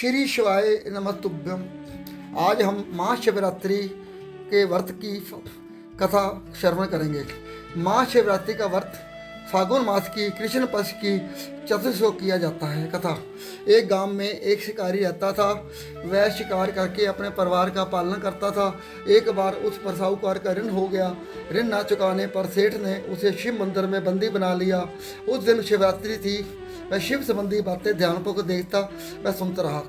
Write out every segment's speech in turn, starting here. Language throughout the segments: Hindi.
श्री शिवाय नमस्तुभ्यम। आज हम महाशिवरात्रि के व्रत की कथा श्रवण करेंगे। महाशिवरात्रि का व्रत फागुन मास की कृष्ण पक्ष की चतुर्दशी को किया जाता है। कथा। एक गांव में एक शिकारी रहता था। वह शिकार करके अपने परिवार का पालन करता था। एक बार उस पर साहूकार का ऋण हो गया। ऋण ना चुकाने पर सेठ ने उसे शिव मंदिर में बंदी बना लिया। उस दिन शिवरात्रि थी। वह शिव संबंधी बातें ध्यानपूर्वक देखता वह सुनता रहा।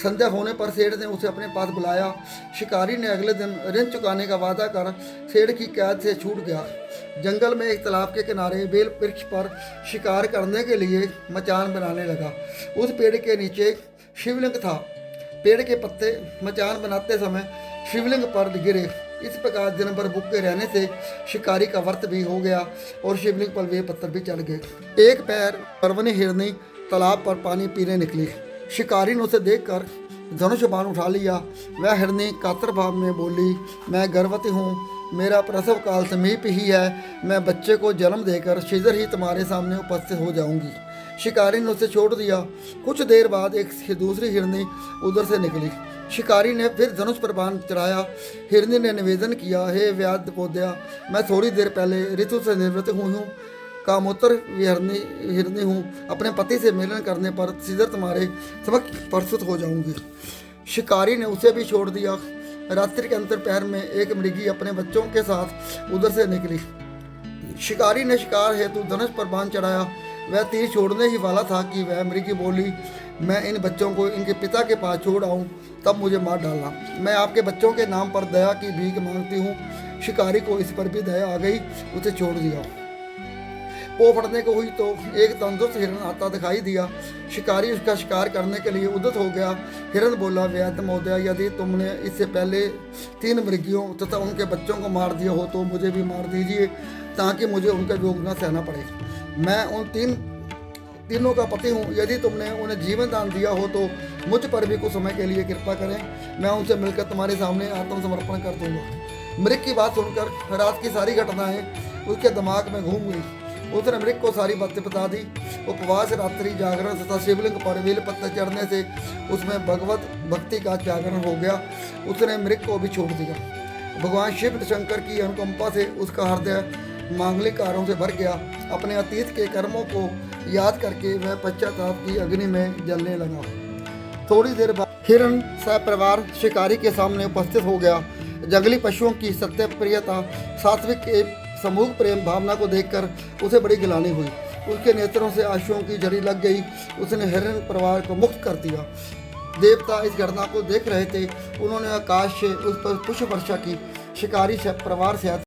संध्या होने पर सेठ ने उसे अपने पास बुलाया। शिकारी ने अगले दिन ऋण चुकाने का वादा कर सेठ की कैद से छूट गया। जंगल में एक तालाब के किनारे बेल वृक्ष पर शिकार करने के लिए मचान बनाने लगा। उस पेड़ के नीचे शिवलिंग था। पेड़ के पत्ते मचान बनाते समय शिवलिंग पर गिरे। इस प्रकार दिन भर भूखे रहने से शिकारी का व्रत भी हो गया और शिवलिंग पर वे पत्थर भी चढ़ गए। एक पैर पर्वनी हिरनी तालाब पर पानी पीने निकली। शिकारी ने उसे देखकर धनुष बाण उठा लिया। वह हिरनी कातर भाव में बोली, मैं गर्भवती हूँ, मेरा प्रसव काल समीप ही है। मैं बच्चे को जन्म देकर शीघ्र ही तुम्हारे सामने उपस्थित हो जाऊंगी। शिकारी ने उसे छोड़ दिया। कुछ देर बाद एक दूसरी हिरनी उधर से निकली। शिकारी ने फिर धनुष पर बाण चढ़ाया। हिरनी ने निवेदन किया, हे व्याध पोद्या, मैं थोड़ी देर पहले ऋतु से निवृत्त हुई हूँ, कामोत्तर हिरनी हूँ। अपने पति से मिलन करने पर शीघ्र तुम्हारे समक्ष प्रस्तुत हो जाऊंगी। शिकारी ने उसे भी छोड़ दिया। रात्रि के अंतर पहर में एक मृगी अपने बच्चों के साथ उधर से निकली। शिकारी ने शिकार हेतु धनुष पर बाण चढ़ाया। वह तीर छोड़ने ही वाला था कि वह मृगी बोली, मैं इन बच्चों को इनके पिता के पास छोड़ आऊं, तब मुझे मार डालना। मैं आपके बच्चों के नाम पर दया की भीख मांगती हूँ। शिकारी को इस पर भी दया आ गई, उसे छोड़ दिया। पो फटने को हुई तो एक तंदुरुस्त हिरन आता दिखाई दिया। शिकारी उसका शिकार करने के लिए उद्यत हो गया। हिरन बोला, व्याध महोदय, यदि तुमने इससे पहले 3 मृगियों तथा उनके बच्चों को मार दिया हो तो मुझे भी मार दीजिए, ताकि मुझे उनका वियोग न सहना पड़े। मैं उन तीनों का पति हूँ। यदि तुमने उन्हें जीवन दान दिया हो तो मुझ पर भी कुछ समय के लिए कृपा करें। मैं उनसे मिलकर तुम्हारे सामने आत्मसमर्पण कर दूंगा। मृग की बात सुनकर रात की सारी घटनाएं उसके दिमाग में घूम गई। उसने मृग को सारी बातें बता दी। उपवास, रात्रि जागरण तथा शिवलिंग पर बेल पत्ते चढ़ने से उसमें भगवत भक्ति का जागरण हो गया। उसने मृग को भी छोड़ दिया। भगवान शिव शंकर की अनुकंपा से उसका हृदय मांगलिक कार्यों से भर गया। अपने अतीत के कर्मों को याद करके वह पश्चाताप की अग्नि में जलने लगा। थोड़ी देर बाद हिरण सपरिवार शिकारी के सामने उपस्थित हो गया। जंगली पशुओं की सत्य प्रियता, सात्विक समूह प्रेम भावना को देखकर उसे बड़ी गिलानी हुई। उसके नेत्रों से आंसुओं की झड़ी लग गई। उसने हिरण परिवार को मुक्त कर दिया। देवता इस घटना को देख रहे थे। उन्होंने आकाश से उस पर पुष्प वर्षा की। शिकारी परिवार से